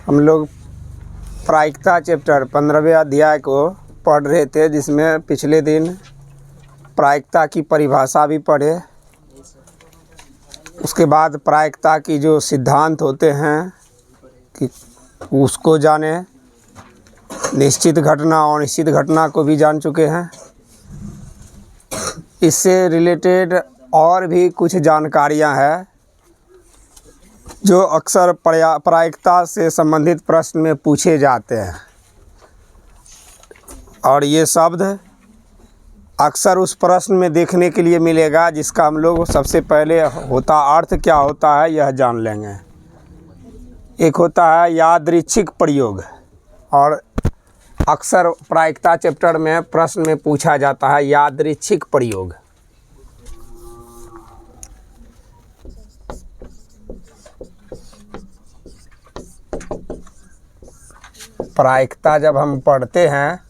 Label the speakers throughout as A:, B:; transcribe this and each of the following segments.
A: हम लोग प्रायिकता चैप्टर 15वें अध्याय को पढ़ रहे थे, जिसमें पिछले दिन प्रायिकता की परिभाषा भी पढ़े। उसके बाद प्रायिकता की जो सिद्धांत होते हैं कि उसको जाने, निश्चित घटना और अनिश्चित घटना को भी जान चुके हैं। इससे रिलेटेड और भी कुछ जानकारियां हैं जो अक्सर प्रायिकता से संबंधित प्रश्न में पूछे जाते हैं, और ये शब्द अक्सर उस प्रश्न में देखने के लिए मिलेगा जिसका हम लोग सबसे पहले अर्थ क्या होता है यह जान लेंगे। एक होता है यादृच्छिक प्रयोग, और अक्सर प्रायिकता चैप्टर में प्रश्न में पूछा जाता है यादृच्छिक प्रयोग। प्रायिकता जब हम पढ़ते हैं,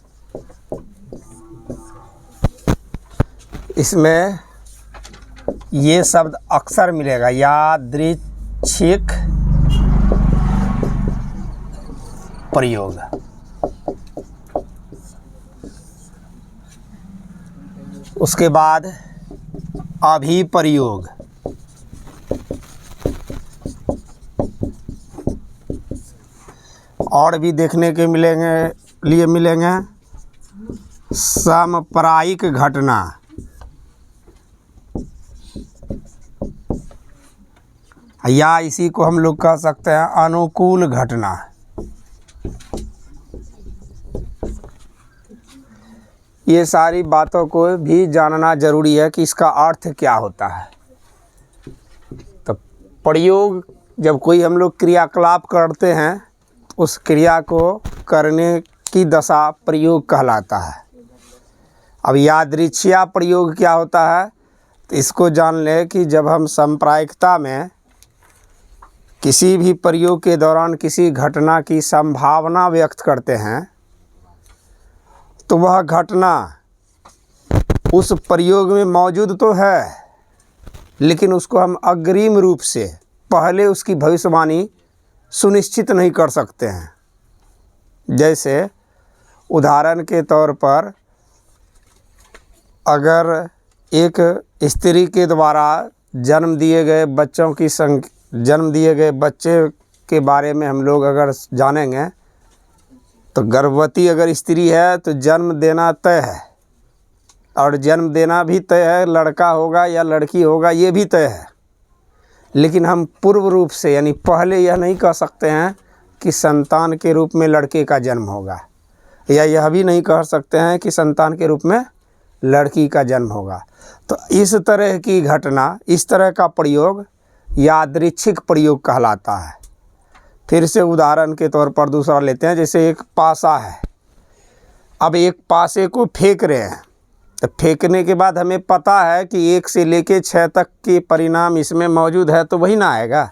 A: इसमें ये शब्द अक्सर मिलेगा, यादृच्छिक प्रयोग। उसके बाद अभिप्रयोग, और भी देखने के मिलेंगे समप्रायिक घटना, या इसी को हम लोग कह सकते हैं अनुकूल घटना। ये सारी बातों को भी जानना जरूरी है कि इसका अर्थ क्या होता है। तो प्रयोग, जब कोई हम लोग क्रियाकलाप करते हैं, उस क्रिया को करने की दशा प्रयोग कहलाता है। अब यादृच्छिक प्रयोग क्या होता है, तो इसको जान लें कि जब हम संप्रायिकता में किसी भी प्रयोग के दौरान किसी घटना की संभावना व्यक्त करते हैं, तो वह घटना उस प्रयोग में मौजूद तो है, लेकिन उसको हम अग्रिम रूप से पहले उसकी भविष्यवाणी सुनिश्चित नहीं कर सकते हैं। जैसे उदाहरण के तौर पर, अगर एक स्त्री के द्वारा जन्म दिए गए बच्चे के बारे में हम लोग अगर जानेंगे, तो गर्भवती अगर स्त्री है तो जन्म देना तय है, और जन्म देना भी तय है, लड़का होगा या लड़की होगा ये भी तय है। लेकिन हम पूर्व रूप से यानी पहले यह नहीं कह सकते हैं कि संतान के रूप में लड़के का जन्म होगा, या यह भी नहीं कह सकते हैं कि संतान के रूप में लड़की का जन्म होगा। तो इस तरह की घटना, इस तरह का प्रयोग यादृच्छिक प्रयोग कहलाता है। फिर से उदाहरण के तौर पर दूसरा लेते हैं, जैसे एक पासा है। अब एक पासे को फेंक रहे हैं, तो फेंकने के बाद हमें पता है कि 1 से लेके 6 तक के परिणाम इसमें मौजूद है, तो वही ना आएगा।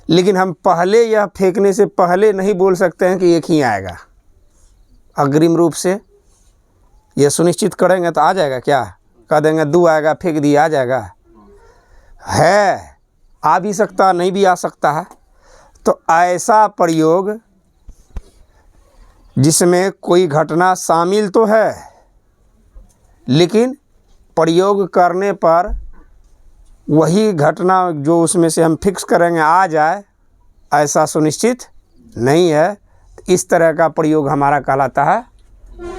A: लेकिन हम पहले यह फेंकने से पहले नहीं बोल सकते हैं कि 1 ही आएगा। अग्रिम रूप से यह सुनिश्चित करेंगे तो आ जाएगा क्या? कह देंगे 2 आएगा, फेंक दिया, आ जाएगा? है, आ भी सकता, नहीं भी आ सकता है। तो ऐसा प्रयोग जिसमें कोई घटना शामिल तो है, लेकिन प्रयोग करने पर वही घटना जो उसमें से हम फिक्स करेंगे आ जाए, ऐसा सुनिश्चित नहीं है। इस तरह का प्रयोग हमारा कहलाता है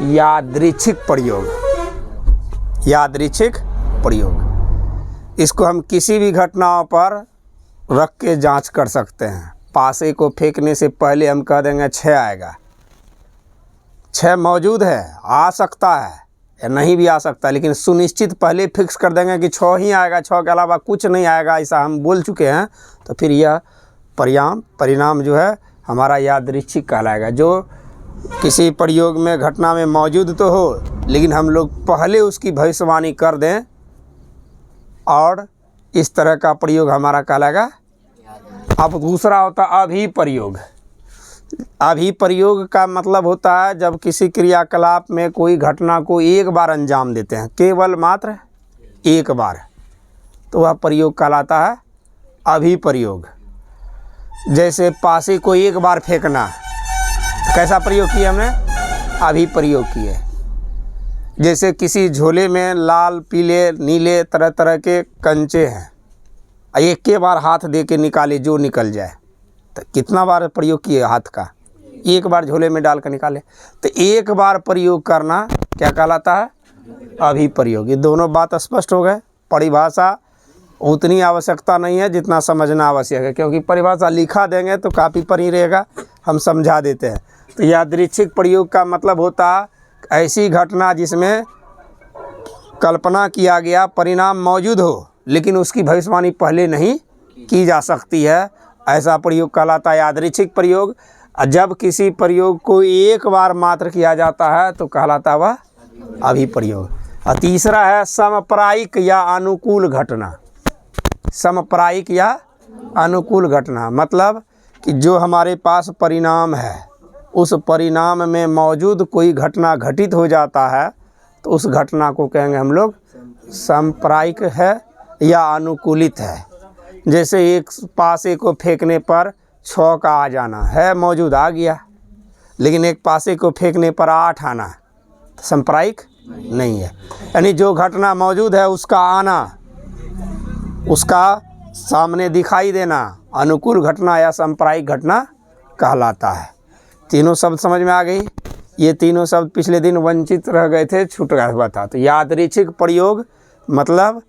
A: यादृच्छिक प्रयोग। यादृच्छिक प्रयोग, इसको हम किसी भी घटनाओं पर रख के जांच कर सकते हैं। पासे को फेंकने से पहले हम कह देंगे 6 आएगा, 6 मौजूद है, आ सकता है या नहीं भी आ सकता, लेकिन सुनिश्चित पहले फिक्स कर देंगे कि 6 ही आएगा, 6 के अलावा कुछ नहीं आएगा, ऐसा हम बोल चुके हैं। तो फिर यह परिणाम जो है हमारा यादृच्छिक कहलाएगा। जो किसी प्रयोग में घटना में मौजूद तो हो, लेकिन हम लोग पहले उसकी भविष्यवाणी कर दें, और इस तरह का प्रयोग हमारा कहलाएगा। अब दूसरा होता अभिप्रयोग। अभिप्रयोग का मतलब होता है जब किसी क्रियाकलाप में कोई घटना को एक बार अंजाम देते हैं, केवल मात्र एक बार, तो वह प्रयोग कहलाता है अभिप्रयोग। जैसे पासे को एक बार फेंकना, कैसा प्रयोग किया हमने? अभी प्रयोग किए। जैसे किसी झोले में लाल पीले नीले तरह तरह के कंचे हैं, एक के बार हाथ दे के निकाले जो निकल जाए, तो कितना बार प्रयोग किए हाथ का? एक बार झोले में डाल कर निकाले। तो एक बार प्रयोग करना क्या कहलाता है? अभी प्रयोग। ये दोनों बात स्पष्ट हो गए। परिभाषा उतनी आवश्यकता नहीं है जितना समझना आवश्यक है, क्योंकि परिभाषा लिखा देंगे तो कापी पर ही रहेगा, हम समझा देते हैं। तो यादृच्छिक प्रयोग का मतलब होता है ऐसी घटना जिसमें कल्पना किया गया परिणाम मौजूद हो लेकिन उसकी भविष्यवाणी पहले नहीं की जा सकती है, ऐसा प्रयोग कहलाता है यादृच्छिक प्रयोग। जब किसी प्रयोग को एक बार मात्र किया जाता है तो कहलाता वह अभी प्रयोग। और तीसरा है समप्रायिक या अनुकूल घटना। समप्रायिक या अनुकूल घटना मतलब कि जो हमारे पास परिणाम है उस परिणाम में मौजूद कोई घटना घटित हो जाता है तो उस घटना को कहेंगे हम लोग समप्रायिक है या अनुकूलित है। जैसे एक पासे को फेंकने पर 6 का आ जाना है, मौजूद आ गया, लेकिन एक पासे को फेंकने पर 8 आना तो समप्रायिक नहीं है। यानी जो घटना मौजूद है उसका आना, उसका सामने दिखाई देना अनुकूल घटना या समप्रायिक घटना कहलाता है। तीनों शब्द समझ में आ गई। ये तीनों शब्द पिछले दिन वंचित रह गए थे, छूट गया हुआ था। तो यादृच्छिक प्रयोग मतलब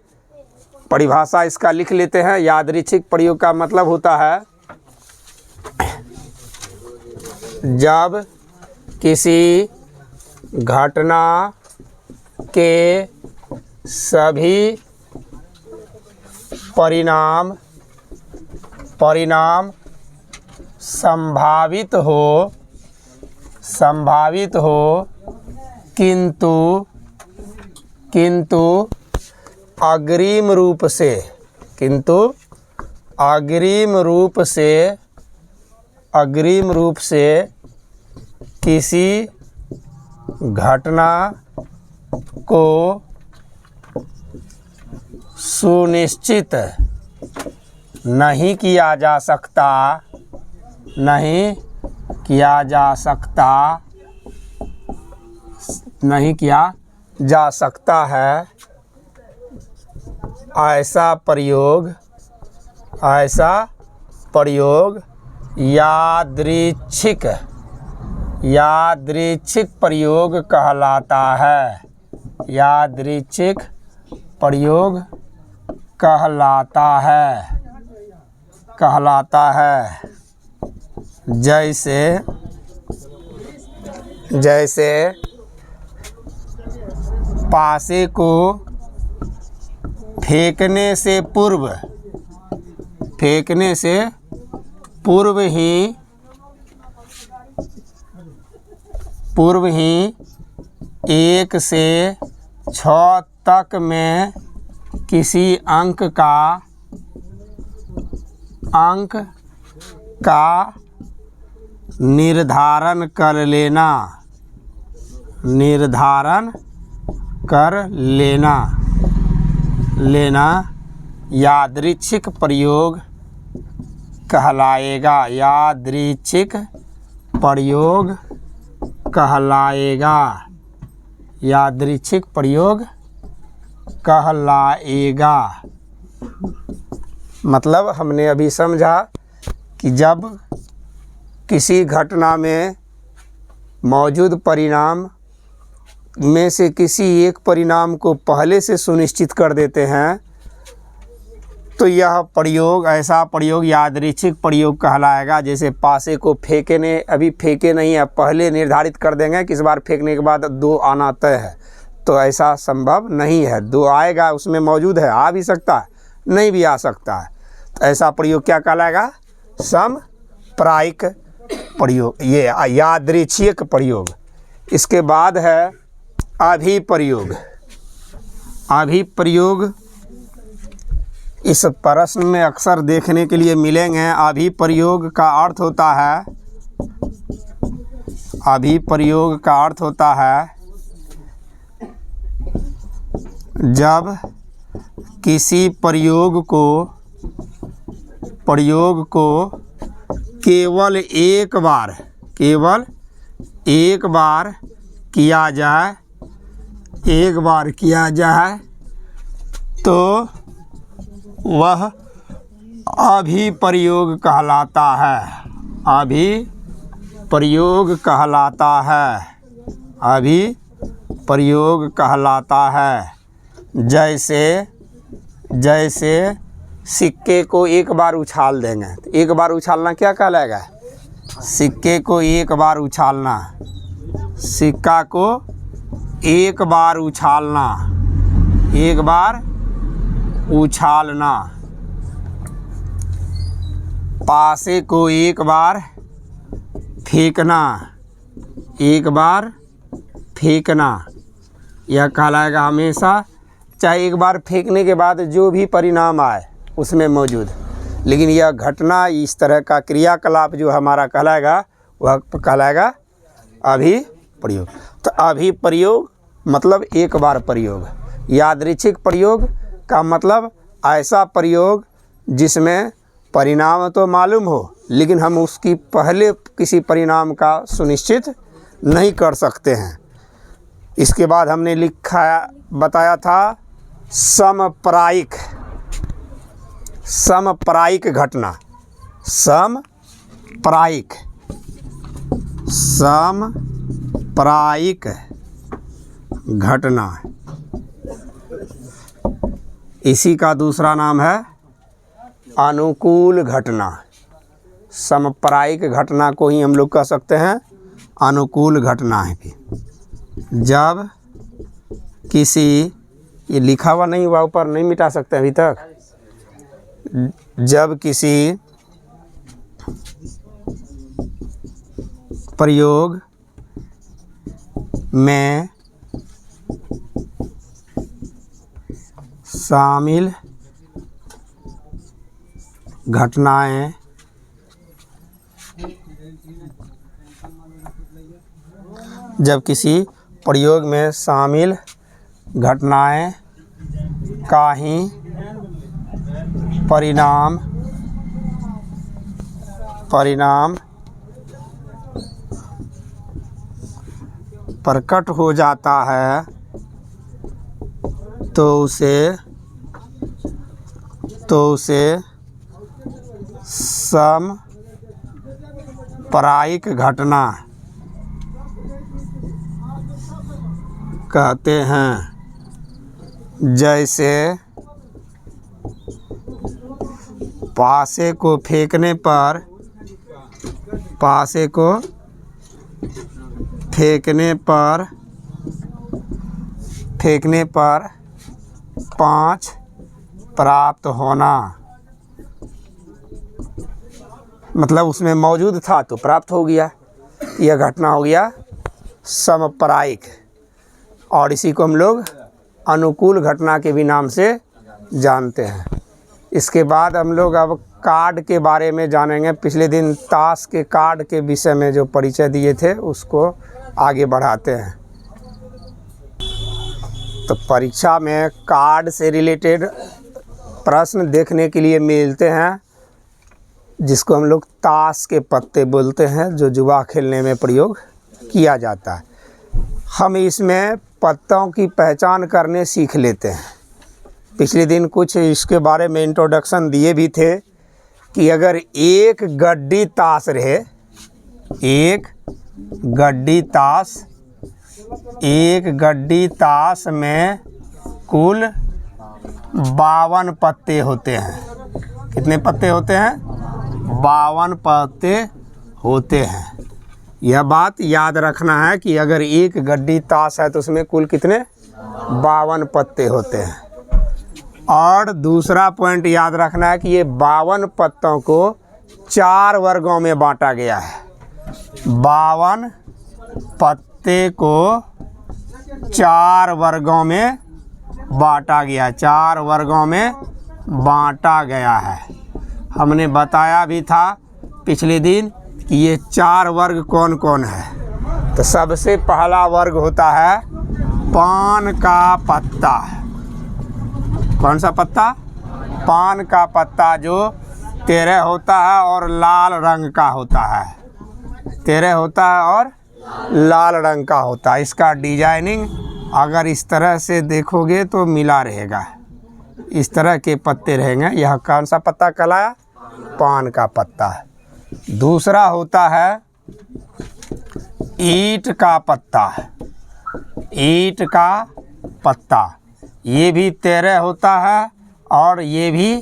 A: परिभाषा इसका लिख लेते हैं। यादृच्छिक प्रयोग का मतलब होता है जब किसी घटना के सभी परिणाम संभावित हो किंतु अग्रिम रूप से किसी घटना को सुनिश्चित नहीं किया जा सकता है, ऐसा प्रयोग यादृच्छिक प्रयोग कहलाता है। यादृच्छिक प्रयोग कहलाता है। जैसे पासे को फेंकने से पूर्व ही 1 से 6 तक में किसी अंक का निर्धारण कर लेना यादृच्छिक प्रयोग कहलाएगा। यादृच्छिक प्रयोग कहलाएगा। मतलब हमने अभी समझा कि जब किसी घटना में मौजूद परिणाम में से किसी एक परिणाम को पहले से सुनिश्चित कर देते हैं तो यह प्रयोग, ऐसा प्रयोग यादृच्छिक प्रयोग कहलाएगा। जैसे पासे को फेंके नहीं है, पहले निर्धारित कर देंगे कि इस बार फेंकने के बाद 2 आना तय है, तो ऐसा संभव नहीं है। 2 आएगा, उसमें मौजूद है, आ भी सकता है, नहीं भी आ सकता है, तो ऐसा प्रयोग क्या कहलाएगा? समप्रायिक प्रयोग, ये यादृच्छिक प्रयोग। इसके बाद है अभिप्रयोग। अभिप्रयोग इस प्रश्न में अक्सर देखने के लिए मिलेंगे। अभिप्रयोग का अर्थ होता है जब किसी प्रयोग को केवल एक बार किया जाए तो वह अभिप्रयोग कहलाता है। जैसे सिक्के को एक बार उछाल देंगे तो एक बार उछालना क्या कहलाएगा? सिक्के को एक बार उछालना, सिक्का को एक बार उछालना, पासे को एक बार फेंकना, यह कहलाएगा हमेशा, चाहे एक बार फेंकने के बाद जो भी परिणाम आए उसमें मौजूद। लेकिन यह घटना, इस तरह का क्रियाकलाप जो हमारा कहलाएगा वह कहलाएगा अभिप्रयोग। तो अभिप्रयोग मतलब एक बार प्रयोग। यादृच्छिक प्रयोग का मतलब ऐसा प्रयोग जिसमें परिणाम तो मालूम हो लेकिन हम उसकी पहले किसी परिणाम का सुनिश्चित नहीं कर सकते हैं। इसके बाद हमने बताया था समप्रायिक घटना। समप्रायिक घटना, इसी का दूसरा नाम है अनुकूल घटना। समप्रायिक घटना को ही हम लोग कह सकते हैं अनुकूल घटना है। भी जब किसी, ये लिखा हुआ नहीं हुआ ऊपर, नहीं मिटा सकते अभी तक। जब किसी प्रयोग में शामिल घटनाएं का ही परिणाम प्रकट हो जाता है तो उसे समप्रायिक घटना कहते हैं। जैसे पासे को फेंकने पर 5 प्राप्त होना, मतलब उसमें मौजूद था तो प्राप्त हो गया। यह घटना हो गया समप्रायिक, और इसी को हम लोग अनुकूल घटना के भी नाम से जानते हैं। इसके बाद हम लोग अब कार्ड के बारे में जानेंगे। पिछले दिन ताश के कार्ड के विषय में जो परिचय दिए थे उसको आगे बढ़ाते हैं। तो परीक्षा में कार्ड से रिलेटेड प्रश्न देखने के लिए मिलते हैं, जिसको हम लोग ताश के पत्ते बोलते हैं, जो जुआ खेलने में प्रयोग किया जाता है। हम इसमें पत्तों की पहचान करने सीख लेते हैं। पिछले दिन कुछ इसके बारे में इंट्रोडक्शन दिए भी थे कि अगर एक गड्डी ताश में कुल 52 पत्ते होते हैं। कितने पत्ते होते हैं? 52 पत्ते होते हैं। यह बात याद रखना है कि अगर एक गड्डी ताश है तो उसमें कुल कितने 52 पत्ते होते हैं। और दूसरा पॉइंट याद रखना है कि ये 52 पत्तों को 4 वर्गों में बांटा गया है। 52 पत्ते को 4 वर्गों में बांटा गया है। हमने बताया भी था पिछले दिन कि ये 4 वर्ग कौन कौन है। तो सबसे पहला वर्ग होता है पान का पत्ता। कौन सा पत्ता? पान का पत्ता, जो तेरह होता है और लाल रंग का होता है, तेरह होता है और लाल रंग का होता है। इसका डिजाइनिंग अगर इस तरह से देखोगे तो मिला रहेगा, इस तरह के पत्ते रहेंगे। यह कौन सा पत्ता कहलाया? पान का पत्ता। दूसरा होता है ईंट का पत्ता, ईंट का पत्ता, ये भी तेरह होता है और ये भी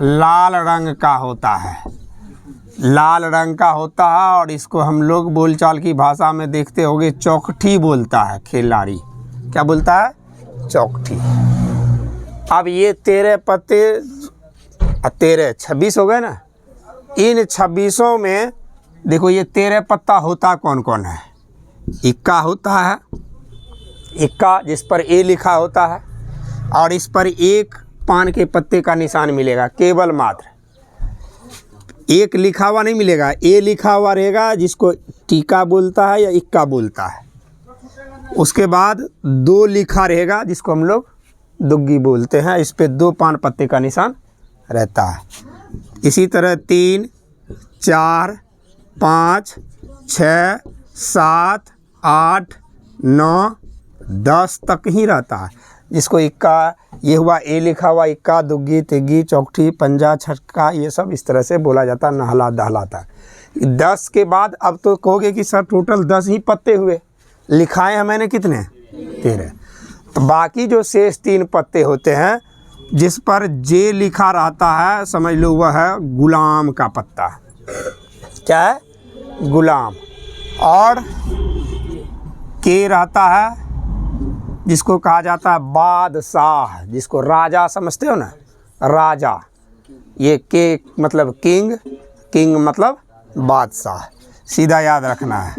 A: लाल रंग का होता है, लाल रंग का होता है। और इसको हम लोग बोलचाल की भाषा में देखते होंगे चौखटी बोलता है खिलाड़ी। क्या बोलता है? चौखटी। अब ये तेरह पत्ते, तेरह 26 हो गए ना। इन 26 में देखो ये तेरह पत्ता होता कौन कौन है? इक्का होता है, इक्का जिस पर ए लिखा होता है, और इस पर एक पान के पत्ते का निशान मिलेगा केवल मात्र, एक लिखा हुआ नहीं मिलेगा, ए लिखा हुआ रहेगा जिसको टीका बोलता है या इक्का बोलता है। उसके बाद दो लिखा रहेगा जिसको हम लोग दुग्गी बोलते हैं, इस पे दो पान पत्ते का निशान रहता है। इसी तरह 3, 4, 5, 6, 7, 8, 9, 10 तक ही रहता है, जिसको इक्का, ये हुआ ए लिखा हुआ इक्का, दुग्गी, तिग्गी, चौखटी, पंजा, छक्का, ये सब इस तरह से बोला जाता है, नहला दहलाता। 10 के बाद अब तो कहोगे कि सर टोटल 10 ही पत्ते हुए, लिखाए हैं मैंने कितने? 13। तो बाकी जो शेष 3 पत्ते होते हैं जिस पर जे लिखा रहता है, समझ लो वह है गुलाम का पत्ता। क्या है? गुलाम। और के रहता है जिसको कहा जाता है बादशाह, जिसको राजा समझते हो ना, राजा। ये के मतलब किंग, किंग मतलब बादशाह, सीधा याद रखना है।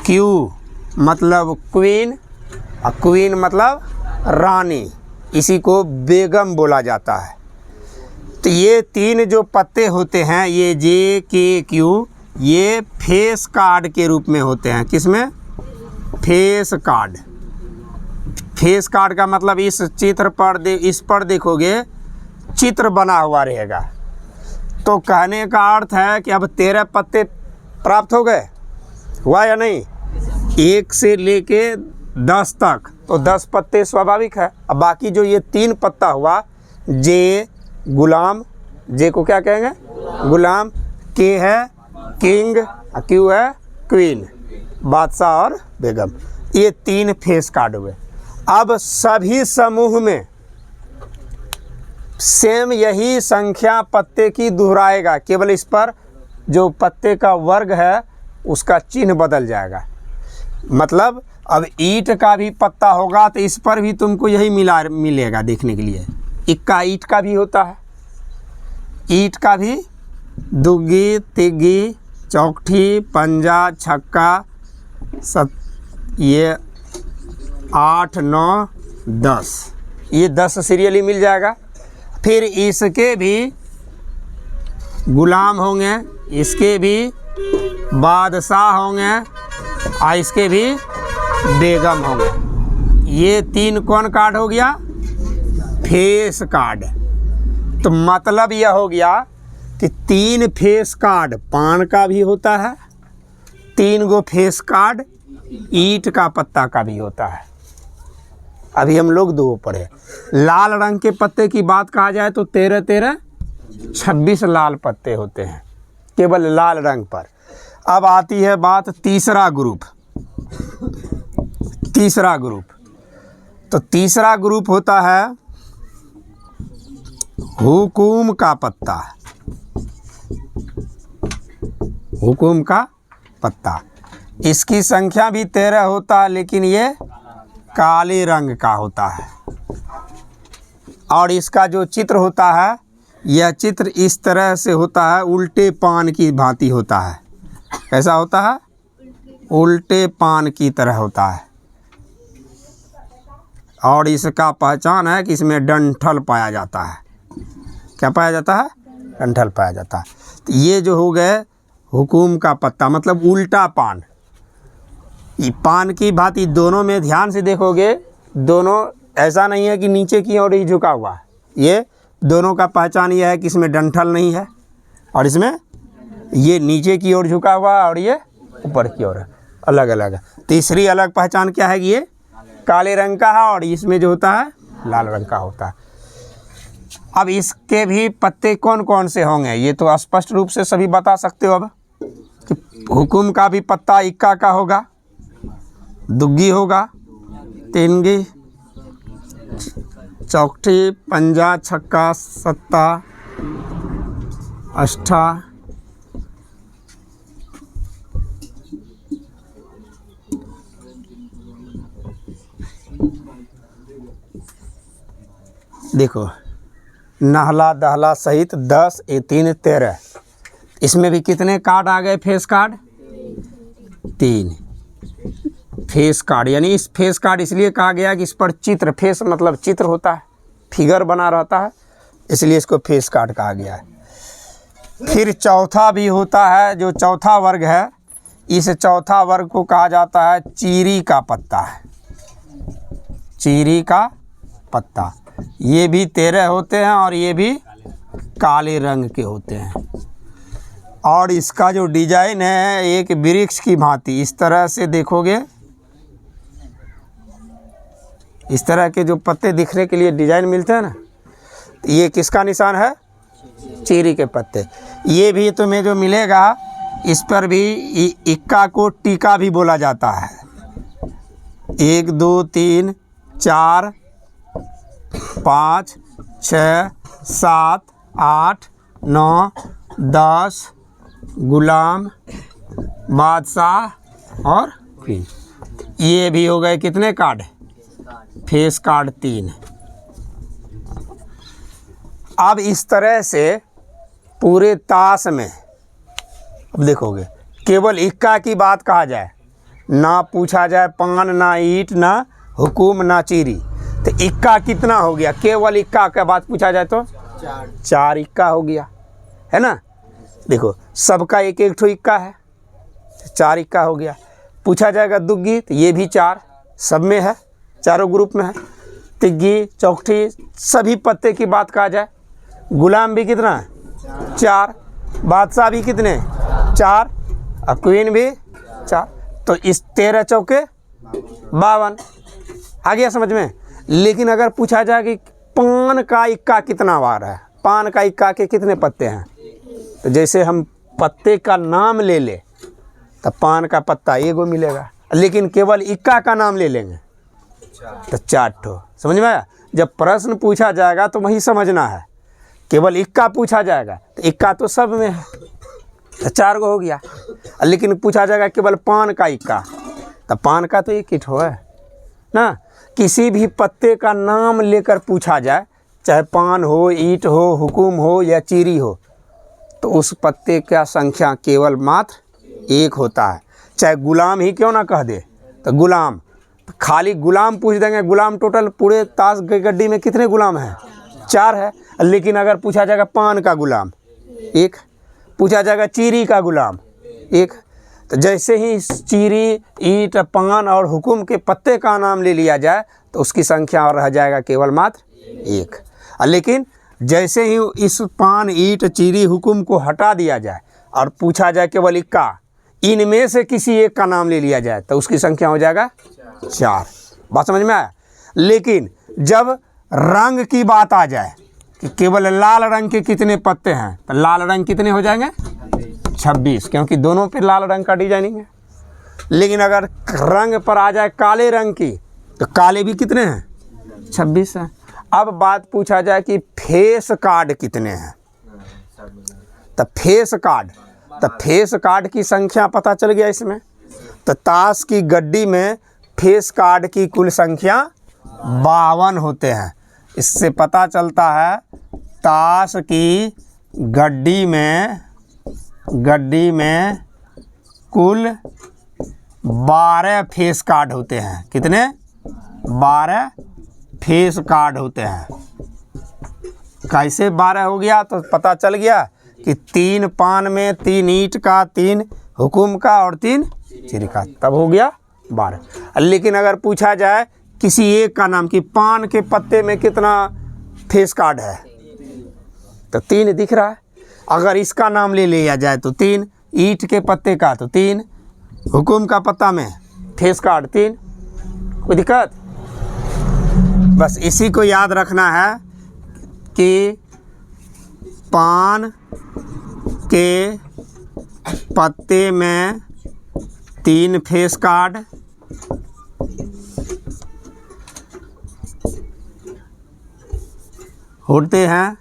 A: क्यू मतलब क्वीन, और क्वीन मतलब रानी, इसी को बेगम बोला जाता है। तो ये 3 जो पत्ते होते हैं, ये जे के क्यू, ये फेस कार्ड के रूप में होते हैं। किसमें? Face card. फेस कार्ड का मतलब इस चित्र पर इस पर देखोगे चित्र बना हुआ रहेगा। तो कहने का अर्थ है कि अब 13 पत्ते प्राप्त हो गए, हुआ या नहीं? 1 से लेके 10 तक, तो 10 पत्ते स्वाभाविक है। अब बाकी जो ये 3 पत्ता हुआ, जे गुलाम, जे को क्या कहेंगे? गुलाम। के है किंग, क्यू है क्वीन, बादशाह और बेगम। ये 3 फेस कार्ड हुए। अब सभी समूह में सेम यही संख्या पत्ते की दोहराएगा, केवल इस पर जो पत्ते का वर्ग है उसका चिन्ह बदल जाएगा। मतलब अब ईंट का भी पत्ता होगा तो इस पर भी तुमको यही मिलेगा देखने के लिए। इक्का ईंट का भी होता है, ईंट का भी दुग्गी, तिग्गी, चौखटी, पंजा, छक्का, ये 8, 9, 10, ये 10 सीरियली मिल जाएगा। फिर इसके भी गुलाम होंगे, इसके भी बादशाह होंगे और इसके भी बेगम होंगे। ये 3 कौन कार्ड हो गया? Face card. तो मतलब यह हो गया कि 3 फेस कार्ड पान का भी होता है, 3 गो फेस कार्ड ईंट का पत्ता का भी होता है। अभी हम लोग 2 पढ़े। लाल रंग के पत्ते की बात कहा जाए तो 13 26 लाल पत्ते होते हैं केवल लाल रंग पर। अब आती है बात तीसरा ग्रुप। तीसरा ग्रुप, तो तीसरा ग्रुप होता है हुकुम का पत्ता। हुकुम का पत्ता, इसकी संख्या भी 13 होता है, लेकिन ये काले रंग का होता है। और इसका जो चित्र होता है, यह चित्र इस तरह से होता है, उल्टे पान की भांति होता है। कैसा होता है? उल्टे पान की तरह होता है। और इसका पहचान है कि इसमें डंठल पाया जाता है। क्या पाया जाता है? डंठल पाया जाता है। तो ये जो हो गए हुकुम का पत्ता, मतलब उल्टा पान। ये पान की भांति दोनों में ध्यान से देखोगे, दोनों ऐसा नहीं है कि नीचे की ओर ही झुका हुआ है, ये दोनों का पहचान यह है कि इसमें डंठल नहीं है और इसमें ये नीचे की ओर झुका हुआ और ये ऊपर की ओर है, अलग अलग है। तीसरी अलग पहचान क्या है कि ये काले रंग का है और इसमें जो होता है लाल रंग का होता है। अब इसके भी पत्ते कौन कौन से होंगे ये तो स्पष्ट रूप से सभी बता सकते हो अब कि हुकुम का भी पत्ता इक्का का होगा, दुग्गी होगा, तिनगी, चौखटी, पंजा, छक्का, सत्ता, अष्टा, देखो नहला दहला सहित 10 ए 3 13। इसमें भी कितने कार्ड आ गए? फेस कार्ड 3 फेस कार्ड, यानी इस फेस कार्ड इसलिए कहा गया कि इस पर चित्र, फेस मतलब चित्र होता है, फिगर बना रहता है, इसलिए इसको फेस कार्ड कहा गया है। फिर चौथा भी होता है, जो चौथा वर्ग है, इस चौथा वर्ग को कहा जाता है चीरी का पत्ता है। चीरी का पत्ता, ये भी 13 होते हैं और ये भी काले रंग के होते हैं। और इसका जो डिजाइन है एक वृक्ष की भांति, इस तरह से देखोगे, इस तरह के जो पत्ते दिखने के लिए डिजाइन मिलते हैं ना, तो ये किसका निशान है? चीरी के पत्ते। ये भी तुम्हें जो मिलेगा, इस पर भी इक्का को टीका भी बोला जाता है। 1 2 3 4 5 6 7 8 9 10 गुलाम, बादशाह और क्वीन। ये भी हो गए कितने कार्ड? Face card 3। अब इस तरह से पूरे ताश में अब देखोगे, केवल इक्का की बात कहा जाए, ना पूछा जाए पान, ना ईंट, ना हुकुम, ना चीरी, तो इक्का कितना हो गया? केवल इक्का का बात पूछा जाए तो 4 इक्का हो गया, है ना। देखो सबका एक एक ठो इक्का है, 4 इक्का हो गया। पूछा जाएगा दुग्गी, तो ये भी 4 सब में है, चारों ग्रुप में है। तिग्गी, चौखटी, सभी पत्ते की बात कहा जाए, गुलाम भी कितना है? 4, बादशाह भी कितने? 4, और क्वीन भी 4। तो इस 13 चौके 52 आ गया समझ में। लेकिन अगर पूछा जाए कि पान का इक्का कितना बार है, पान का इक्का के कितने पत्ते हैं, तो जैसे हम पत्ते का नाम ले ले तो पान का पत्ता एगो मिलेगा, लेकिन केवल इक्का का नाम ले लेंगे तो 4 ठो। समझ में आया? जब प्रश्न पूछा जाएगा तो वही समझना है, केवल इक्का पूछा जाएगा तो इक्का तो सब में है, तो 4 गो हो गया। लेकिन पूछा जाएगा केवल पान का इक्का, तो पान का तो एक ही ठो है ना। किसी भी पत्ते का नाम लेकर पूछा जाए, चाहे पान हो, ईंट हो, हुकुम हो या चीरी हो, तो उस पत्ते का संख्या केवल मात्र 1 होता है। चाहे गुलाम ही क्यों ना कह दे, तो गुलाम, खाली गुलाम पूछ देंगे, गुलाम टोटल पूरे ताश की गड्डी में कितने गुलाम हैं? 4 है। लेकिन अगर पूछा जाएगा पान का गुलाम 1, पूछा जाएगा चीरी का गुलाम 1, तो जैसे ही चीरी, ईंट, पान और हुकुम के पत्ते का नाम ले लिया जाए तो उसकी संख्या रह जाएगा केवल मात्र 1। लेकिन जैसे ही इस पान, ईंट, चीरी, हुकुम को हटा दिया जाए और पूछा जाए केवल इक्का, इनमें से किसी एक का नाम ले लिया जाए तो उसकी संख्या हो जाएगा 4। बात समझ में आया? लेकिन जब रंग की बात आ जाए कि केवल लाल रंग के कितने पत्ते हैं, तो लाल रंग कितने हो जाएंगे? 26, क्योंकि दोनों पे लाल रंग का डिजाइनिंग है। लेकिन अगर रंग पर आ जाए काले रंग की, तो काले भी कितने हैं? 26 हैं। अब बात पूछा जाए कि फेस कार्ड कितने हैं, तो फेस कार्ड की संख्या पता चल गया इसमें। तो ताश की गड्डी में फेस कार्ड की कुल संख्या 52 होते हैं। इससे पता चलता है ताश की गड्डी में कुल 12 फेस कार्ड होते हैं। कितने? 12 फेस कार्ड होते हैं। कैसे 12 हो गया? तो पता चल गया कि 3 पान में, 3 ईंट का, 3 हुकुम का और 3 चीरी का, तब हो गया 12। लेकिन अगर पूछा जाए किसी एक का नाम कि पान के पत्ते में कितना फेस कार्ड है, तो 3 दिख रहा है। अगर इसका नाम ले लिया जाए तो 3, ईंट के पत्ते का तो 3, हुकुम का पत्ता में फेस कार्ड 3। कोई दिक्कत? बस इसी को याद रखना है कि पान के पत्ते में 3 फेस कार्ड, होते हैं।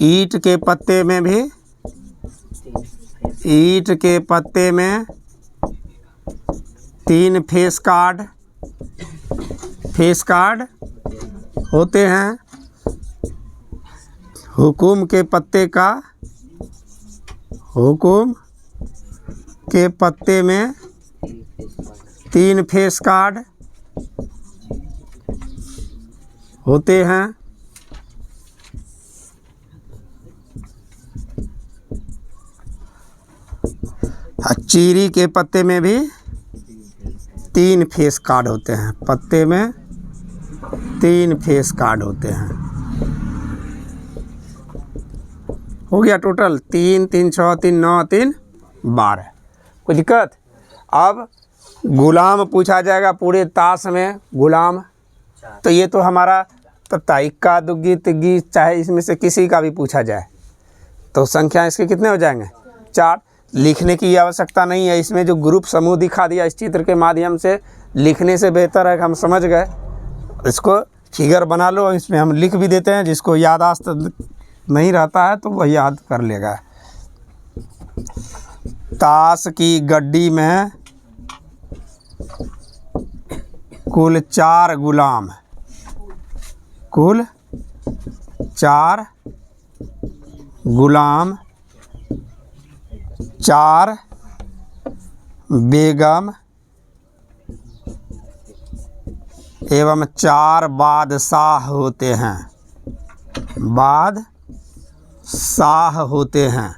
A: ईंट के पत्ते में भी, ईंट के पत्ते में 3 फेस कार्ड होते हैं। हुकुम के पत्ते का, हुकुम के पत्ते में 3 फेस कार्ड होते हैं। चीरी के पत्ते में भी 3 फेस कार्ड होते हैं। पत्ते में 3 फेस कार्ड होते हैं। हो गया टोटल 3, 3, 6, 3, 9, 3, 12। कोई दिक्कत? अब गुलाम पूछा जाएगा पूरे ताश में गुलाम, तो ये तो हमारा पता, इक्का दुग्गी तिग्गी, चाहे इसमें से किसी का भी पूछा जाए तो संख्या इसके कितने हो जाएंगे? 4। लिखने की आवश्यकता नहीं है, इसमें जो ग्रुप समूह दिखा दिया इस चित्र के माध्यम से, लिखने से बेहतर है कि हम समझ गए। इसको फिगर बना लो, इसमें हम लिख भी देते हैं, जिसको याददाश्त नहीं रहता है तो वह याद कर लेगा। ताश की गड्डी में कुल 4 गुलाम, कुल 4 गुलाम, 4 बेगम एवं 4 बादशाह होते हैं, बादशाह होते हैं।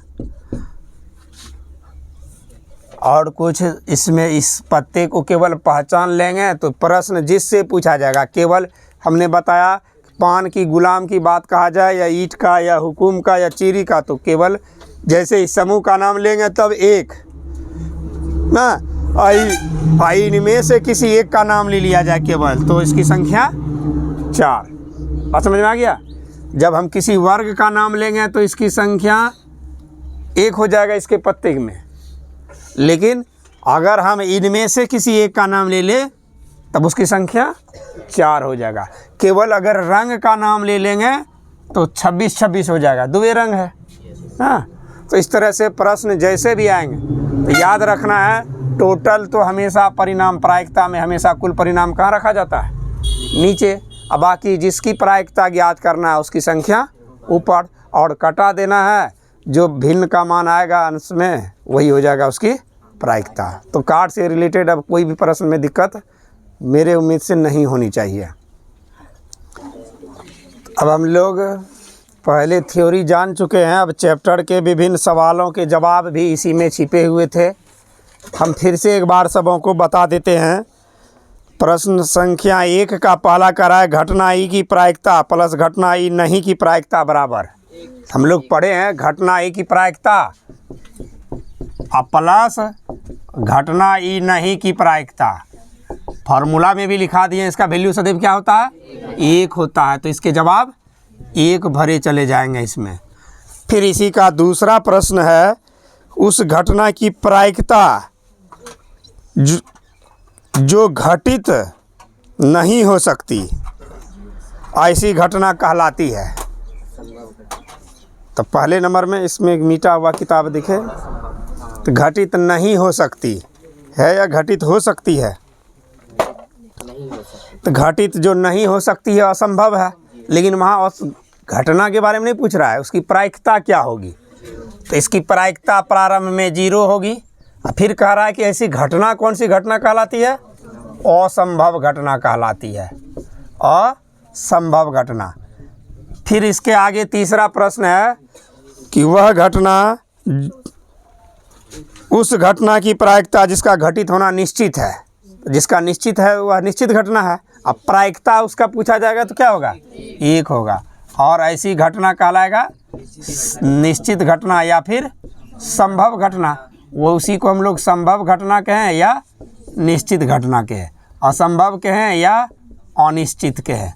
A: और कुछ इसमें इस पत्ते को केवल पहचान लेंगे तो प्रश्न जिससे पूछा जाएगा, केवल हमने बताया पान की गुलाम की बात कहा जाए या ईंट का या हुकुम का या चीरी का, तो केवल जैसे इस समूह का नाम लेंगे तब एक ना, इनमें से किसी एक का नाम ले लिया जाए केवल, तो इसकी संख्या 4। बात समझ में आ गया? जब हम किसी वर्ग का नाम लेंगे तो इसकी संख्या 1 हो जाएगा इसके पत्ते में, लेकिन अगर हम इनमें से किसी एक का नाम ले ले तब उसकी संख्या 4 हो जाएगा। केवल अगर रंग का नाम ले लेंगे तो 26-26 हो जाएगा, 2 रंग है। हाँ, तो इस तरह से प्रश्न जैसे भी आएंगे तो याद रखना है, टोटल तो हमेशा परिणाम प्रायिकता में हमेशा कुल परिणाम कहाँ रखा जाता है? नीचे। अब बाकी जिसकी प्रायिकता ज्ञात करना है उसकी संख्या ऊपर, और कटा देना है, जो भिन्न का मान आएगा अंश में वही हो जाएगा उसकी प्रायिकता। तो कार्ड से रिलेटेड अब कोई भी प्रश्न में दिक्कत मेरे उम्मीद से नहीं होनी चाहिए। अब हम लोग पहले थ्योरी जान चुके हैं, अब चैप्टर के विभिन्न सवालों के जवाब भी इसी में छिपे हुए थे। हम फिर से एक बार सबों को बता देते हैं। प्रश्न संख्या 1 का पहला करा है, घटना ई की प्रायिकता प्लस घटना ई नहीं की प्रायिकता बराबर। हम लोग पढ़े हैं घटना ई की प्रायिकता प्लस घटना ई नहीं की प्रायिकता। फार्मूला में भी लिखा दिए, इसका वैल्यू सदैव क्या होता है? 1 होता है। तो इसके जवाब 1 भरे चले जाएंगे इसमें। फिर इसी का दूसरा प्रश्न है, उस घटना की प्रायिकता जो घटित नहीं हो सकती ऐसी घटना कहलाती है। तो पहले नंबर में इसमें एक मीठा हुआ किताब दिखे, तो घटित नहीं हो सकती है या घटित हो सकती है? तो घटित जो नहीं हो सकती है असंभव है, लेकिन वहाँ उस घटना के बारे में नहीं पूछ रहा है, उसकी प्रायिकता क्या होगी। तो इसकी प्रायिकता प्रारंभ में 0 होगी। फिर कह रहा है कि ऐसी घटना कौन सी घटना कहलाती है? असंभव घटना कहलाती है, असंभव घटना। फिर इसके आगे तीसरा प्रश्न है कि वह घटना, उस घटना की प्रायिकता जिसका घटित होना निश्चित है। जिसका निश्चित है वह निश्चित घटना है। अब प्रायिकता उसका पूछा जाएगा तो क्या होगा, एक होगा। और ऐसी घटना कहलाएगा निश्चित घटना या फिर संभव घटना। वो उसी को हम लोग संभव घटना कहें या निश्चित घटना कहें, असंभव कहें या अनिश्चित कहें,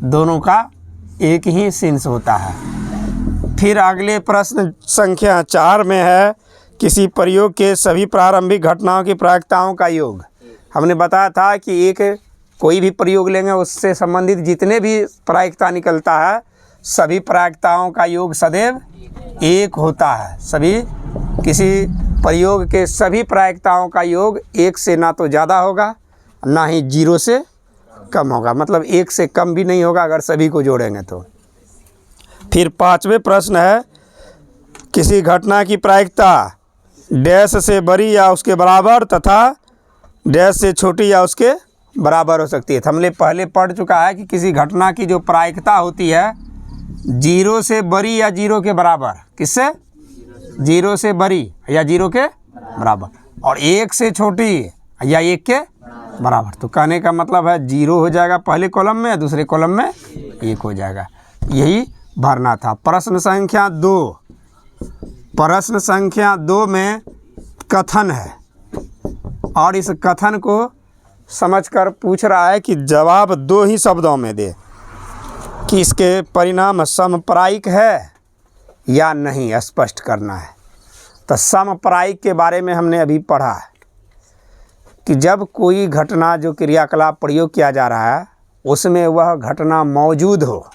A: दोनों का एक ही सेंस होता है। फिर अगले प्रश्न संख्या 4 में है, किसी प्रयोग के सभी प्रारंभिक घटनाओं की प्रायिकताओं का योग। हमने बताया था कि एक कोई भी प्रयोग लेंगे उससे संबंधित जितने भी प्रायिकता निकलता है सभी प्रायिकताओं का योग सदैव एक होता है। सभी किसी प्रयोग के सभी प्रायिकताओं का योग एक से ना तो ज़्यादा होगा ना ही 0 से कम होगा, मतलब 1 से कम भी नहीं होगा अगर सभी को जोड़ेंगे तो। फिर 5वें प्रश्न है, किसी घटना की प्रायिकता डैश से बड़ी या उसके बराबर तथा डैश से छोटी या उसके बराबर हो सकती है। हमने पहले पढ़ चुका है कि किसी घटना की जो प्रायिकता होती है 0 से बड़ी या 0 के बराबर, किससे, 0 से बड़ी या 0 के बराबर, और 1 से छोटी या 1 के बराबर। तो कहने का मतलब है 0 हो जाएगा पहले कॉलम में, दूसरे कॉलम में 1 हो जाएगा। यही भरना था। प्रश्न संख्या 2, प्रश्न संख्या 2 में कथन है और इस कथन को समझकर पूछ रहा है कि जवाब 2 ही शब्दों में दे कि इसके परिणाम समप्रायिक है या नहीं, स्पष्ट करना है। तो समप्रायिक के बारे में हमने अभी पढ़ा है कि जब कोई घटना जो क्रियाकलाप प्रयोग किया जा रहा है उसमें वह घटना मौजूद हो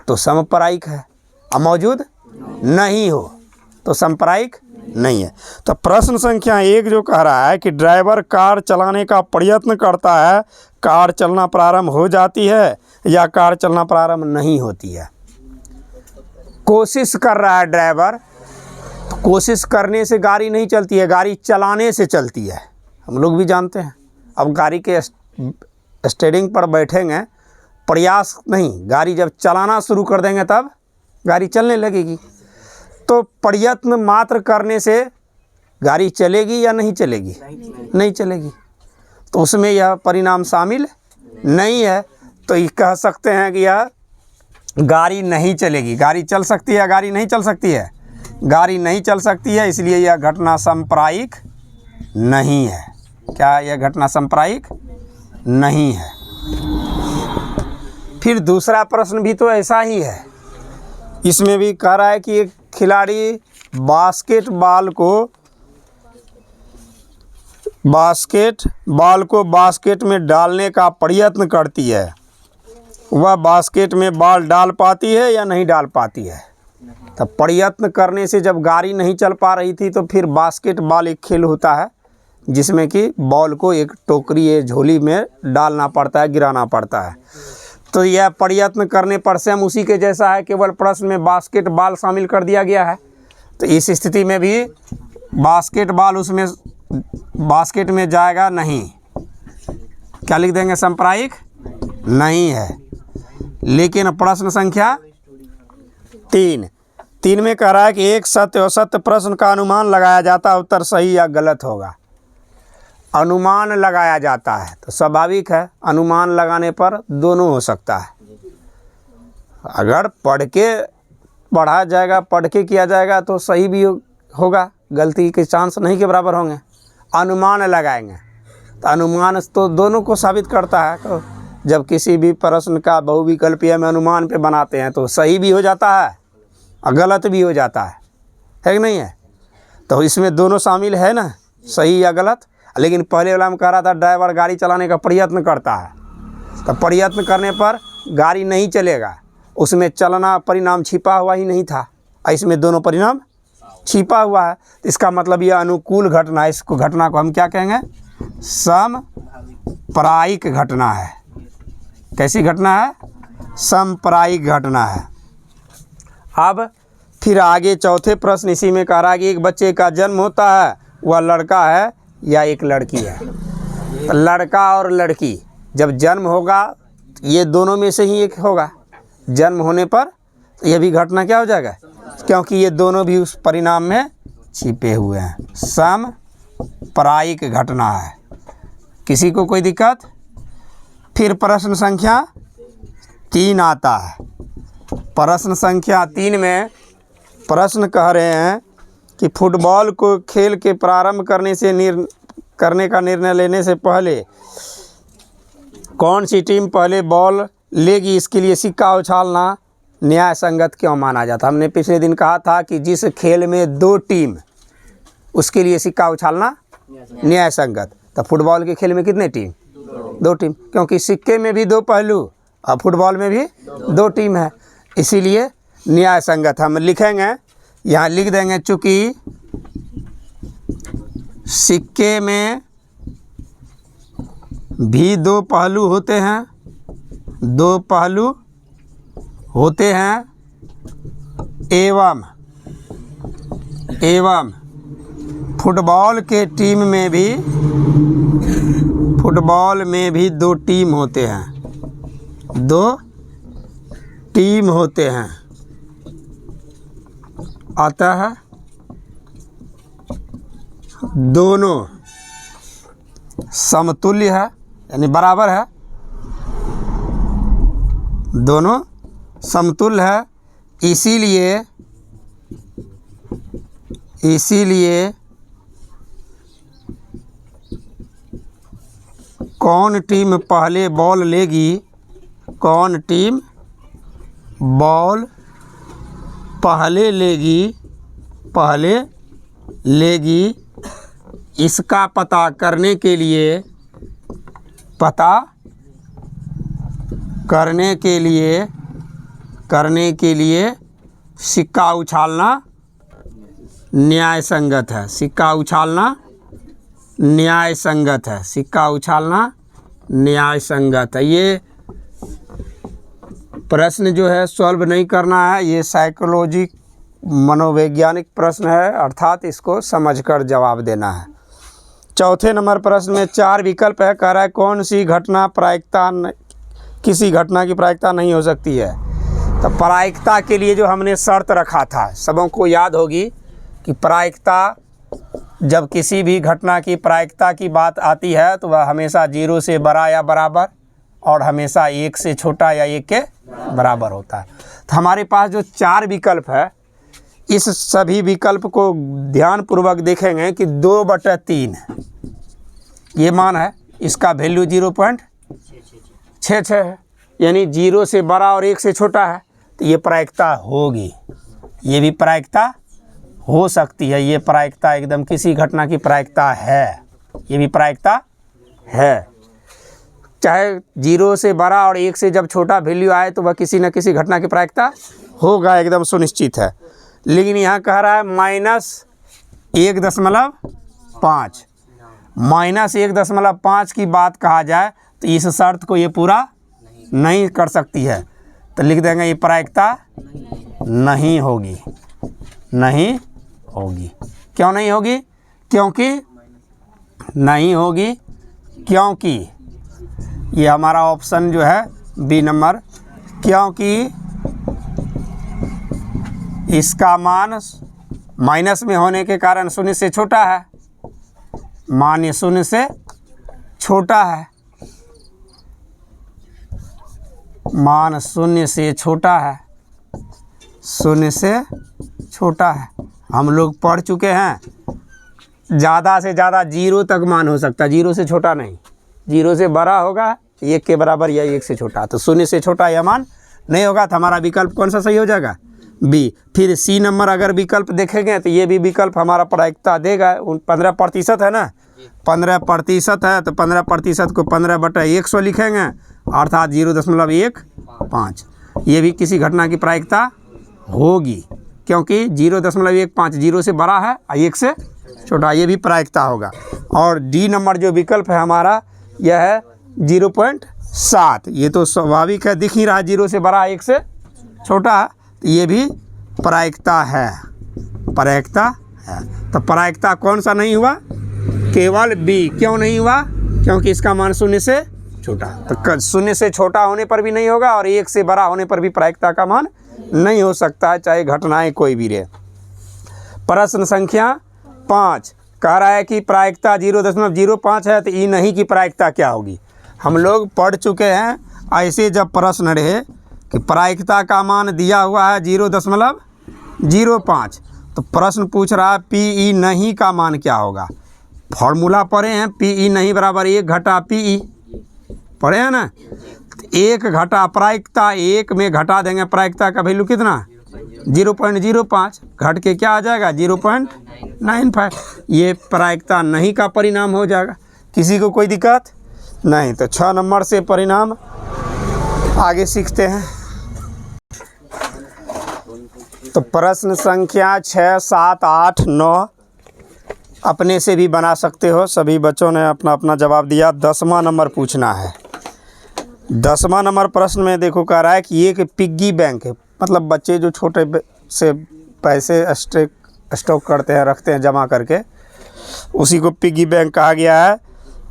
A: तो समप्रायिक है, और मौजूद नहीं हो तो समप्रायिक नहीं है। तो प्रश्न संख्या 1 जो कह रहा है कि ड्राइवर कार चलाने का प्रयत्न करता है, कार चलना प्रारंभ हो जाती है या कार चलना प्रारंभ नहीं होती है। कोशिश कर रहा है ड्राइवर, तो कोशिश करने से गाड़ी नहीं चलती है, गाड़ी चलाने से चलती है। हम लोग भी जानते हैं। अब गाड़ी के स्टीयरिंग पर बैठेंगे, प्रयास नहीं, गाड़ी जब चलाना शुरू कर देंगे तब गाड़ी चलने लगेगी। तो प्रयत्न मात्र करने से गाड़ी चलेगी या नहीं चलेगी, नहीं चलेगी। तो उसमें यह परिणाम शामिल नहीं है। तो ये कह सकते हैं कि यह गाड़ी नहीं चलेगी। गाड़ी चल सकती है, गाड़ी नहीं चल सकती है, गाड़ी नहीं चल सकती है, इसलिए यह घटना समप्रायिक नहीं है। क्या यह घटना समप्रायिक नहीं है। फिर दूसरा प्रश्न भी तो ऐसा ही है। इसमें भी कह रहा है कि एक खिलाड़ी बास्केटबॉल को बास्केट में डालने का प्रयत्न करती है, वह बास्केट में बॉल डाल पाती है या नहीं डाल पाती है। तब प्रयत्न करने से जब गाड़ी नहीं चल पा रही थी तो फिर बास्केटबॉल एक खेल होता है जिसमें कि बॉल को एक टोकरी या झोली में डालना पड़ता है, गिराना पड़ता है। तो यह प्रयत्न करने पर से हम उसी के जैसा है, केवल प्रश्न में बास्केटबॉल शामिल कर दिया गया है। तो इस स्थिति में भी बास्केटबॉल उसमें बास्केट में जाएगा नहीं। क्या लिख देंगे, समप्रायिक नहीं है। लेकिन प्रश्न संख्या 3 में कह रहा है कि एक सत्य और सत्य प्रश्न का अनुमान लगाया जाता है, उत्तर सही या गलत होगा। अनुमान लगाया जाता है तो स्वाभाविक है, अनुमान लगाने पर दोनों हो सकता है। अगर पढ़ा जाएगा, पढ़ के किया जाएगा तो सही भी होगा, गलती के चांस नहीं के बराबर होंगे। अनुमान लगाएंगे तो अनुमान तो दोनों को साबित करता है। तो जब किसी भी प्रश्न का बहुविकल्पीय में अनुमान पे बनाते हैं तो सही भी हो जाता है और गलत भी हो जाता है कि नहीं है। तो इसमें दोनों शामिल है ना, सही या गलत। लेकिन पहले वाला में कह रहा था ड्राइवर गाड़ी चलाने का प्रयत्न करता है, तो प्रयत्न करने पर गाड़ी नहीं चलेगा, उसमें चलना परिणाम छिपा हुआ ही नहीं था। इसमें दोनों परिणाम छिपा हुआ है। इसका मतलब यह अनुकूल घटना, इसको घटना को हम क्या कहेंगे, समप्रायिक घटना है। कैसी घटना है, समप्रायिक घटना है। अब फिर आगे चौथे प्रश्न इसी में कह रहा है कि एक बच्चे का जन्म होता है, वह लड़का है या एक लड़की है। तो लड़का और लड़की जब जन्म होगा ये दोनों में से ही एक होगा। जन्म होने पर तो यह भी घटना क्या हो जाएगा, क्योंकि ये दोनों भी उस परिणाम में छिपे हुए हैं। समप्रायिक घटना है। किसी को कोई दिक्कत? फिर प्रश्न संख्या 3 आता है। प्रश्न संख्या 3 में प्रश्न कह रहे हैं कि फुटबॉल को खेल के प्रारंभ करने का निर्णय लेने से पहले कौन सी टीम पहले बॉल लेगी, इसके लिए सिक्का उछालना न्याय संगत क्यों माना जाता? हमने पिछले दिन कहा था कि जिस खेल में 2 टीम, उसके लिए सिक्का उछालना न्याय संगत। तो फुटबॉल के खेल में कितने टीम? 2 टीम, क्योंकि सिक्के में भी 2 पहलू और फुटबॉल में भी 2 टीम है, इसीलिए न्याय संगत। हम लिखेंगे, यहाँ लिख देंगे, चूँकि सिक्के में भी 2 पहलू होते हैं, 2 पहलू होते हैं, एवं फुटबॉल के टीम में भी 2 टीम होते हैं, 2 टीम होते हैं। अतः दोनों समतुल्य है, यानी बराबर है, दोनों समतुल्य है। इसीलिए कौन टीम पहले बॉल लेगी, कौन टीम बॉल पहले लेगी, इसका पता करने के लिए सिक्का उछालना न्याय संगत है, सिक्का उछालना न्याय संगत है, सिक्का उछालना न्याय संगत है। ये प्रश्न जो है सॉल्व नहीं करना है, ये साइकोलॉजी मनोवैज्ञानिक प्रश्न है, अर्थात इसको समझकर जवाब देना है। चौथे नंबर प्रश्न में 4 विकल्प है, कह रहा है कौन सी घटना किसी घटना की प्रायिकता नहीं हो सकती है। तो प्रायिकता के लिए जो हमने शर्त रखा था, सबों को याद होगी कि प्रायिकता, जब किसी भी घटना की प्रायिकता की बात आती है तो वह हमेशा 0 से बड़ा या बराबर और हमेशा 1 से छोटा या 1 के बराबर होता है। तो हमारे पास जो 4 विकल्प है, इस सभी विकल्प को ध्यानपूर्वक देखेंगे कि 2/3 ये मान है, इसका वैल्यू 0.66 है, यानी 0 से बड़ा और 1 से छोटा है, तो ये प्रायिकता होगी। ये भी प्रायिकता हो सकती है, ये प्रायिकता एकदम किसी घटना की प्रायिकता है, ये भी प्रायिकता है। चाहे 0 से बड़ा और 1 से जब छोटा वैल्यू आए तो वह किसी न किसी घटना की प्रायिकता होगा, एकदम सुनिश्चित है। लेकिन यहाँ कह रहा है -1.5, -1.5 की बात कहा जाए तो इस शर्त को ये पूरा नहीं कर सकती है, तो लिख देंगे ये प्रायिकता नहीं होगी, नहीं होगी। क्यों नहीं होगी? क्योंकि ये हमारा ऑप्शन जो है बी नंबर, क्योंकि इसका मान माइनस में होने के कारण 0 से छोटा है, मान ये 0 से छोटा है, मान 0 से छोटा है, 0 से छोटा है। हम लोग पढ़ चुके हैं, ज़्यादा से ज़्यादा 0 तक मान हो सकता है, 0 से छोटा नहीं, 0 से बड़ा होगा, 1 के बराबर या 1 से छोटा, तो 0 से छोटा यह मान नहीं होगा। तो हमारा विकल्प कौन सा सही हो जाएगा? बी। फिर सी नंबर अगर विकल्प देखेंगे तो ये भी विकल्प हमारा प्रायिकता देगा। 15% है ना, 15% है, तो 15% को 15/100 लिखेंगे, अर्थात 0.15। ये भी किसी घटना की प्रायिकता होगी, क्योंकि 0.15 0 से बड़ा है और 1 से छोटा, ये भी प्रायिकता होगा। और डी नंबर जो विकल्प है हमारा, यह है 0.7। ये तो स्वाभाविक है, दिख ही रहा है, 0 से बड़ा 1 से छोटा है, तो ये भी प्रायिकता है, प्रायिकता है। तो प्रायिकता कौन सा नहीं हुआ? केवल बी। क्यों नहीं हुआ? क्योंकि इसका मान 0 से छोटा, तो 0 से छोटा होने पर भी नहीं होगा और 1 से बड़ा होने पर भी प्रायिकता का मान नहीं हो सकता है, चाहे घटनाएं कोई भी रहे। प्रश्न संख्या 5 कह रहा है कि प्रायिकता 0.05 है, तो ई नहीं की प्रायिकता क्या होगी। हम लोग पढ़ चुके हैं ऐसे जब प्रश्न रहे कि प्रायिकता का मान दिया हुआ है 0.05, तो प्रश्न पूछ रहा है पी ई नहीं का मान क्या होगा। फॉर्मूला पढ़े हैं, पी ई नहीं बराबर 1 घटा पी ई, पढ़े हैं ना। 1 घटा प्रायिकता, 1 में घटा देंगे प्रायिकता का वैल्यू कितना 0.05, घट के क्या आ जाएगा 0.95। ये प्रायिकता नहीं का परिणाम हो जाएगा। किसी को कोई दिक्कत नहीं। तो 6 नंबर से परिणाम आगे सीखते हैं। तो प्रश्न संख्या 6, 7, 8, 9 अपने से भी बना सकते हो। सभी बच्चों ने अपना अपना जवाब दिया। 10वां नंबर पूछना है। 10वां नंबर प्रश्न में देखो कह रहा है कि एक पिग्गी बैंक है, मतलब बच्चे जो छोटे से पैसे स्टॉक करते हैं, रखते हैं जमा करके, उसी को पिग्गी बैंक कहा गया है।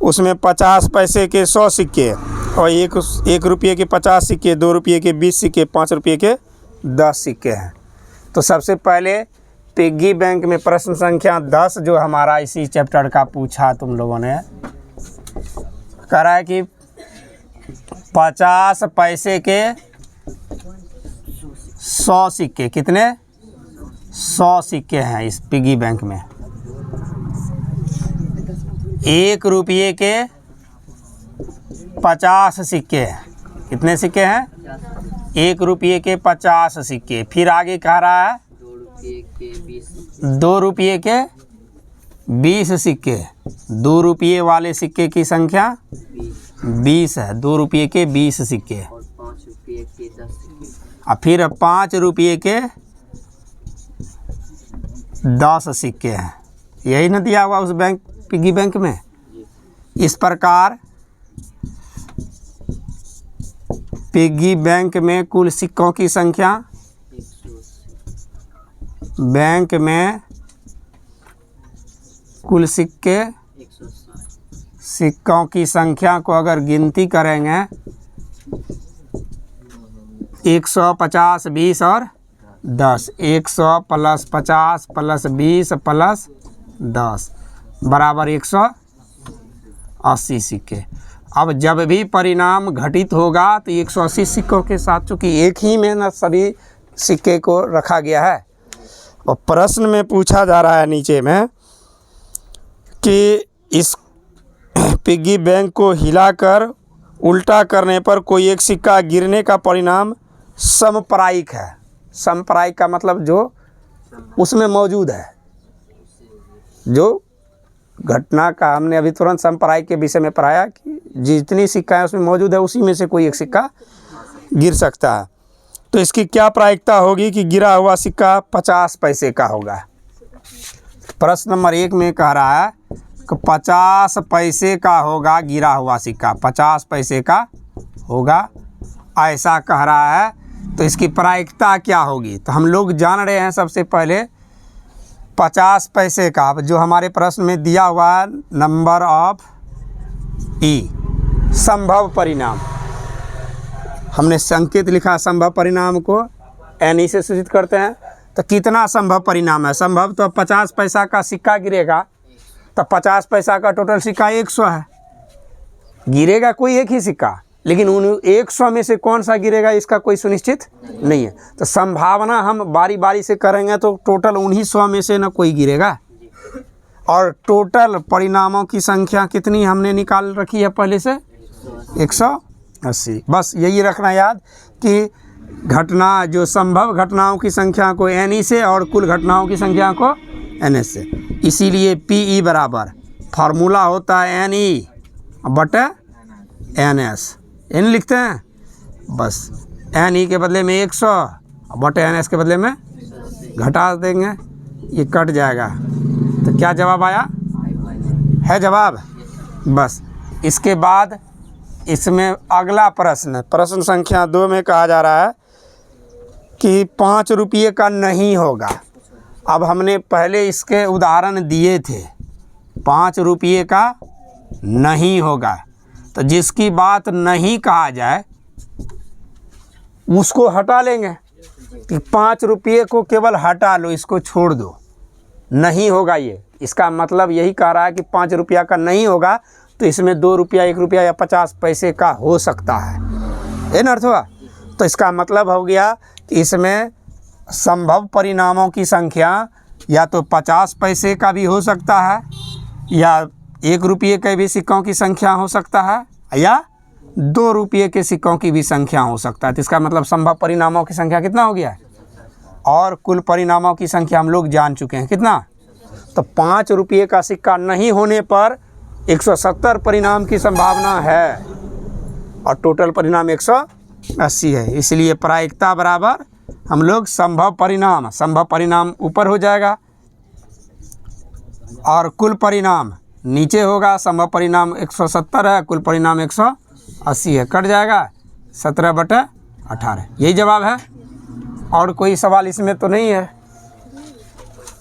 A: उसमें 50 पैसे के 100 सिक्के और 1 रुपये के 50 सिक्के, 2 रुपये के 20 सिक्के, 5 रुपये के 10 सिक्के हैं। तो सबसे पहले पिग्गी बैंक में प्रश्न संख्या 10 जो हमारा इसी चैप्टर का पूछा तुम लोगों ने, कह रहा है कि 50 पैसे के 100 सिक्के, कितने 100 सिक्के हैं इस पिग्गी बैंक में। 1 रुपये के 50 सिक्के हैं, कितने सिक्के हैं 1 रुपये के 50 सिक्के। फिर आगे कह रहा है 2 रुपये के 20 सिक्के। 2 रुपये वाले सिक्के की संख्या 20 है, 2 रुपये के 20 सिक्के। और फिर 5 रुपये के 10 सिक्के हैं। यही ना दिया हुआ उस बैंक पिग्गी बैंक में। इस प्रकार पिग्गी बैंक में कुल सिक्कों की संख्या, बैंक में कुल सिक्कों की संख्या को अगर गिनती करेंगे 150, 20 और 10, 100 प्लस 50 प्लस 20 प्लस 10 बराबर 180 सिक्के। अब जब भी परिणाम घटित होगा तो 180 सिक्कों के साथ, चूँकि एक ही में न सभी सिक्के को रखा गया है। और प्रश्न में पूछा जा रहा है नीचे में कि इस पिग्गी बैंक को हिलाकर उल्टा करने पर कोई एक सिक्का गिरने का परिणाम समप्रायिक है। समप्रायिक का मतलब जो उसमें मौजूद है, जो घटना का हमने अभी तुरंत समप्रायिक के विषय में पढ़ाया कि जितनी सिक्का है उसमें मौजूद है, उसी में से कोई एक सिक्का गिर सकता है। तो इसकी क्या प्रायिकता होगी कि गिरा हुआ सिक्का 50 पैसे का होगा। प्रश्न नंबर 1 में कह रहा है कि 50 पैसे का होगा गिरा हुआ सिक्का, 50 पैसे का होगा ऐसा कह रहा है। तो इसकी प्रायिकता क्या होगी। तो हम लोग जान रहे हैं सबसे पहले 50 पैसे का जो हमारे प्रश्न में दिया हुआ है नंबर ऑफ ई, संभव परिणाम। हमने संकेत लिखा संभव परिणाम को एन से सूचित करते हैं। तो कितना संभव परिणाम है। संभव तो 50 पैसा का सिक्का गिरेगा, तो 50 पैसा का टोटल सिक्का 100 है। गिरेगा कोई एक ही सिक्का, लेकिन उन 100 में से कौन सा गिरेगा इसका कोई सुनिश्चित नहीं है। तो संभावना हम बारी बारी से करेंगे तो टोटल उन्हीं 100 में से ना कोई गिरेगा। और टोटल परिणामों की संख्या कितनी हमने निकाल रखी है पहले से 180। बस यही रखना याद कि घटना जो संभव घटनाओं की संख्या को एन से और कुल घटनाओं की संख्या को एन से। इसीलिए पी ई बराबर फार्मूला होता है एन ई बटे एन एस। एन लिखते हैं, बस एन ई के बदले में 100 बटे एन एस के बदले में घटा देंगे, ये कट जाएगा। तो क्या जवाब आया है जवाब। बस इसके बाद इसमें अगला प्रश्न संख्या 2 में कहा जा रहा है कि 5 रुपये का नहीं होगा। अब हमने पहले इसके उदाहरण दिए थे, 5 रुपये का नहीं होगा। तो जिसकी बात नहीं कहा जाए उसको हटा लेंगे कि 5 रुपये को केवल हटा लो, इसको छोड़ दो, नहीं होगा ये, इसका मतलब यही कह रहा है कि 5 रुपया का नहीं होगा तो इसमें 2 रुपया, 1 रुपया या 50 पैसे का हो सकता है ना अर्थ हुआ। तो इसका मतलब हो गया कि इसमें संभव परिणामों की संख्या या तो 50 पैसे का भी हो सकता है, या 1 रुपये के भी सिक्कों की संख्या हो सकता है, या 2 रुपये के सिक्कों की भी संख्या हो सकता है। तो इसका मतलब संभव परिणामों की संख्या कितना हो गया है, और कुल परिणामों की संख्या हम लोग जान चुके हैं कितना। तो 5 रुपये का सिक्का नहीं होने पर 170 परिणाम की संभावना है और टोटल परिणाम 180 है। इसलिए प्रायिकता बराबर हम लोग संभव परिणाम ऊपर हो जाएगा और कुल परिणाम नीचे होगा। संभव परिणाम 170 है, कुल परिणाम 180 है, कट जाएगा 17/18। यही जवाब है, और कोई सवाल इसमें तो नहीं है।